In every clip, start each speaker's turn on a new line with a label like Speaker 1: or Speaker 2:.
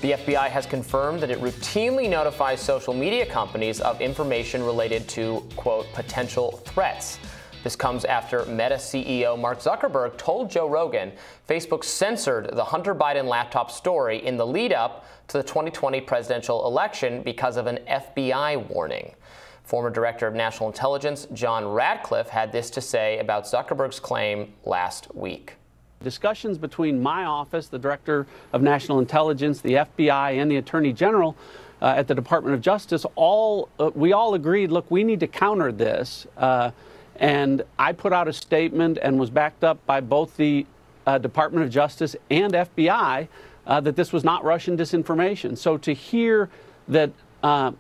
Speaker 1: The FBI has confirmed that it routinely notifies social media companies of information related to, quote, potential threats. This comes after Meta CEO Mark Zuckerberg told Joe Rogan Facebook censored the Hunter Biden laptop story in the lead-up to the 2020 presidential election because of an FBI warning. Former Director of National Intelligence John Ratcliffe had this to say about Zuckerberg's claim last week.
Speaker 2: Discussions between my office, the Director of National Intelligence, the FBI, and the Attorney General at the Department of Justice, we all agreed, look, we need to counter this. And I put out a statement and was backed up by both the Department of Justice and FBI that this was not Russian disinformation. So to hear that,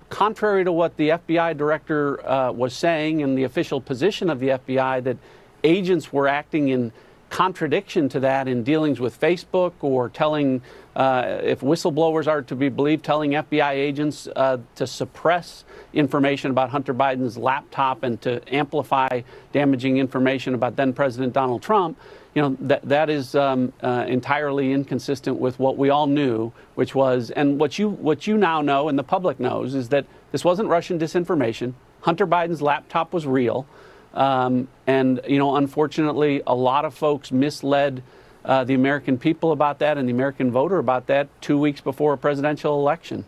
Speaker 2: contrary to what the FBI director was saying and the official position of the FBI, that agents were acting in contradiction to that in dealings with Facebook, or telling, if whistleblowers are to be believed, telling FBI agents to suppress information about Hunter Biden's laptop and to amplify damaging information about then President Donald Trump, you know, that is entirely inconsistent with what we all knew, which was, and what you now know and the public knows, is that this wasn't Russian disinformation. Hunter Biden's laptop was real. And, you know, unfortunately, a lot of folks misled the American people about that and the American voter about that 2 weeks before a presidential election.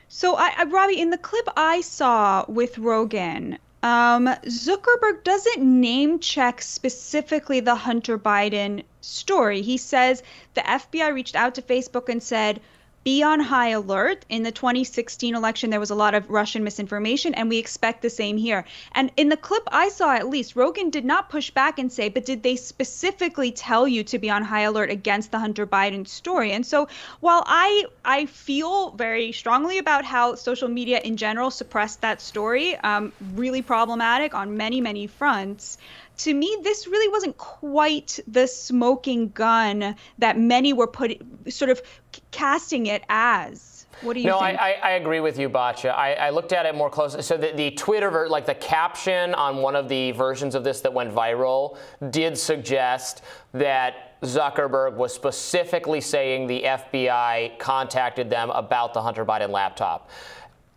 Speaker 3: So, Robbie, in the clip I saw with Rogan, Zuckerberg doesn't name check specifically the Hunter Biden story. He says the FBI reached out to Facebook and said, be on high alert. In the 2016 election, there was a lot of Russian misinformation, and we expect the same here. And in the clip I saw, at least, Rogan did not push back and say, but did they specifically tell you to be on high alert against the Hunter Biden story? And so while I feel very strongly about how social media in general suppressed that story, really problematic on many, many fronts, to me, this really wasn't quite the smoking gun that many were sort of casting it as. What do you think?
Speaker 1: No, I agree with you, Batya. I looked at it more closely. So the Twitter, like the caption on one of the versions of this that went viral, did suggest that Zuckerberg was specifically saying the FBI contacted them about the Hunter Biden laptop.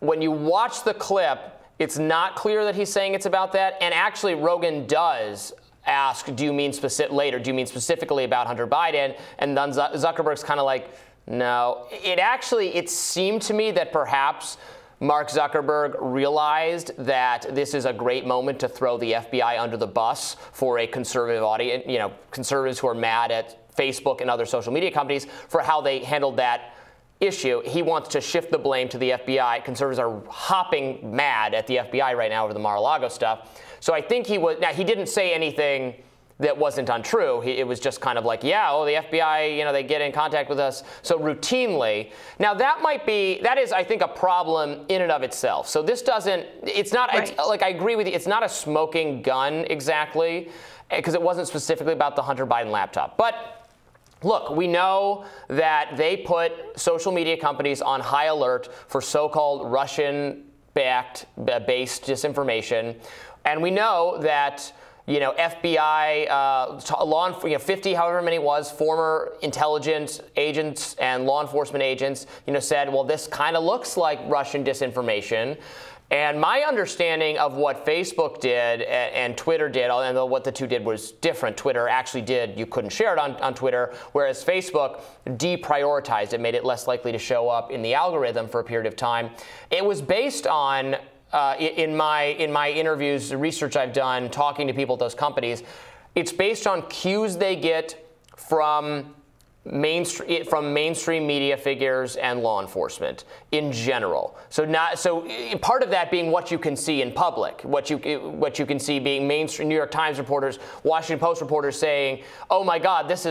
Speaker 1: When you watch the clip, it's not clear that he's saying it's about that. And actually, Rogan does ask, do you mean specifically about Hunter Biden? And then Zuckerberg's kind of like, no. It seemed to me that perhaps Mark Zuckerberg realized that this is a great moment to throw the FBI under the bus for a conservative audience, you know, conservatives who are mad at Facebook and other social media companies for how they handled that issue. He wants to shift the blame to the FBI. Conservatives are hopping mad at the FBI right now over the Mar-a-Lago stuff. So I think he didn't say anything that wasn't untrue. It was just kind of like, yeah, the FBI, you know, they get in contact with us so routinely. Now that is, I think, a problem in and of itself. So this it's not, right. Like, I agree with you, it's not a smoking gun exactly, because it wasn't specifically about the Hunter Biden laptop. But look, we know that they put social media companies on high alert for so-called Russian-based disinformation. And we know that, you know, FBI, 50, however many it was, former intelligence agents and law enforcement agents, you know, said, well, this kind of looks like Russian disinformation. And my understanding of what Facebook did and Twitter did, although what the two did was different. Twitter actually you couldn't share it on Twitter, whereas Facebook deprioritized it, made it less likely to show up in the algorithm for a period of time. It was based on, in my interviews, the research I've done, talking to people at those companies, it's based on cues they get from mainstream media figures and law enforcement in general. So part of that being what you can see in public, what you can see being mainstream New York Times reporters, Washington Post reporters saying, "Oh my God, this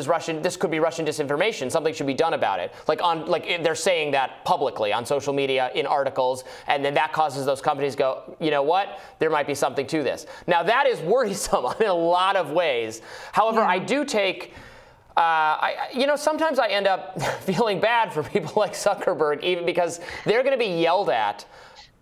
Speaker 1: could be Russian disinformation. Something should be done about it." Like they're saying that publicly on social media in articles, and then that causes those companies to go, "You know what? There might be something to this." Now that is worrisome in a lot of ways. However, I do take. Sometimes I end up feeling bad for people like Zuckerberg, even because they're going to be yelled at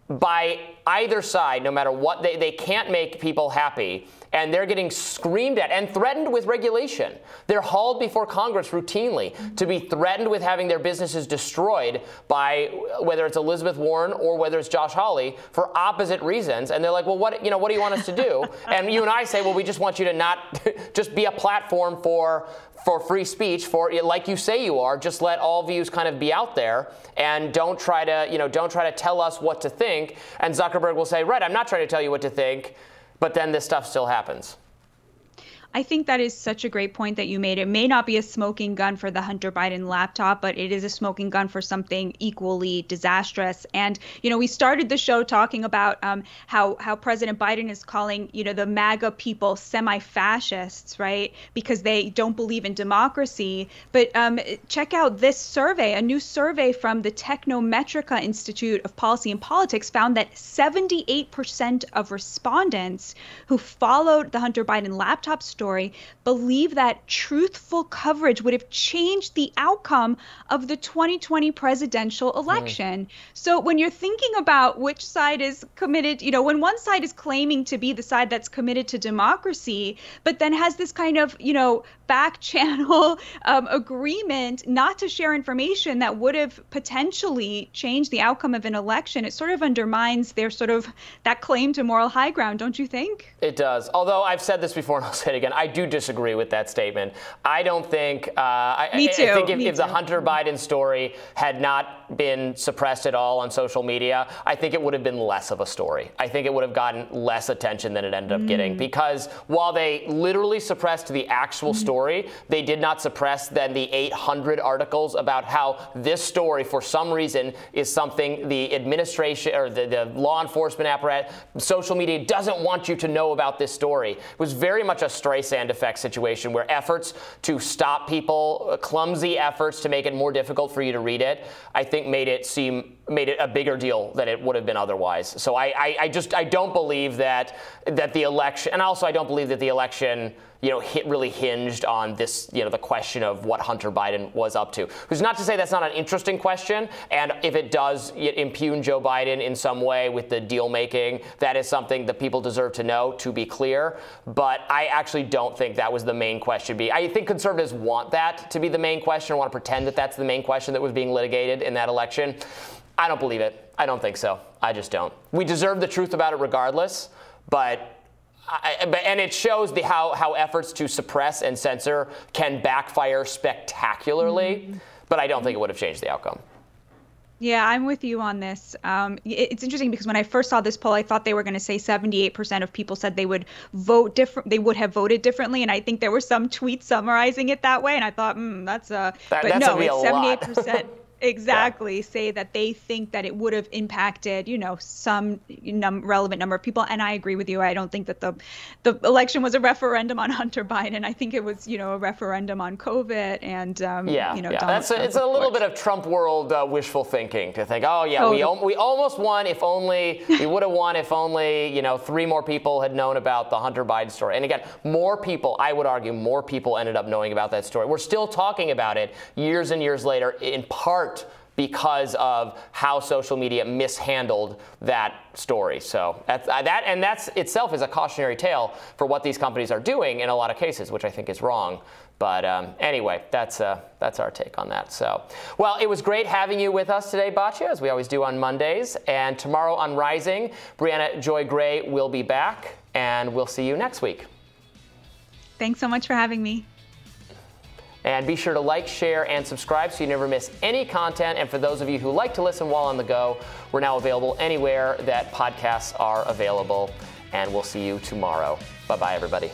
Speaker 1: by either side, no matter what. They can't make people happy. and they're getting screamed at and threatened with regulation. They're hauled before Congress routinely to be threatened with having their businesses destroyed by whether it's Elizabeth Warren or whether it's Josh Hawley for opposite reasons. And they're like, well, what do you want us to do? And you and I say, well, we just want you to not just be a platform for free speech, for like you say you are. Just let all views kind of be out there, and don't try to tell us what to think. And Zuckerberg will say, right, I'm not trying to tell you what to think, but then this stuff still happens.
Speaker 3: I think that is such a great point that you made. It may not be a smoking gun for the Hunter Biden laptop, but it is a smoking gun for something equally disastrous. And, we started the show talking about how President Biden is calling, the MAGA people semi-fascists, right? Because they don't believe in democracy. But check out this survey. A new survey from the Technometrica Institute of Policy and Politics found that 78% of respondents who followed the Hunter Biden laptop story believe that truthful coverage would have changed the outcome of the 2020 presidential election. So when you're thinking about which side is committed, when one side is claiming to be the side that's committed to democracy, but then has this kind of, back channel agreement not to share information that would have potentially changed the outcome of an election, it sort of undermines their that claim to moral high ground, don't you think?
Speaker 1: It does. Although I've said this before and I'll say it again, I do disagree with that statement. I don't think,
Speaker 3: Me too.
Speaker 1: I think if the Hunter Biden story had not been suppressed at all on social media, I think it would have been less of a story. I think it would have gotten less attention than it ended up getting, because while they literally suppressed the actual story, they did not suppress then the 800 articles about how this story, for some reason, is something the administration or the law enforcement apparatus, social media doesn't want you to know about this story. It was very much a Streisand effect situation where efforts to stop people, clumsy efforts to make it more difficult for you to read it, I think made it a bigger deal than it would have been otherwise. So I don't believe that the election, and also I don't believe that the election really hinged on this, the question of what Hunter Biden was up to. Who's not to say that's not an interesting question, and if it does impugn Joe Biden in some way with the deal making, that is something that people deserve to know, to be clear. But I actually don't think that was the main question. I think conservatives want that to be the main question, or want to pretend that that's the main question that was being litigated in that election. I don't believe it. I don't think so. I just don't. We deserve the truth about it regardless, and it shows how efforts to suppress and censor can backfire spectacularly, but I don't think it would have changed the outcome.
Speaker 3: Yeah, I'm with you on this. It's interesting because when I first saw this poll, I thought they were going to say 78% of people said they would vote different. They would have voted differently, and I think there were some tweets summarizing it that way. And I thought, that's no, it's 78%. Exactly. Say that they think that it would have impacted, some relevant number of people. And I agree with you. I don't think that the election was a referendum on Hunter Biden. I think it was, a referendum on COVID and,
Speaker 1: it's a little bit of Trump world wishful thinking to think, we almost won if only, we would have won if only, 3 more people had known about the Hunter Biden story. And again, I would argue more people ended up knowing about that story. We're still talking about it years and years later, in part because of how social media mishandled that story. So that's itself is a cautionary tale for what these companies are doing in a lot of cases, which I think is wrong. But anyway, that's our take on that. So, well, it was great having you with us today, Batya, as we always do on Mondays. And tomorrow on Rising, Brianna Joy Gray will be back, and we'll see you next week.
Speaker 3: Thanks so much for having me.
Speaker 1: And be sure to like, share, and subscribe so you never miss any content. And for those of you who like to listen while on the go, we're now available anywhere that podcasts are available. And we'll see you tomorrow. Bye-bye, everybody.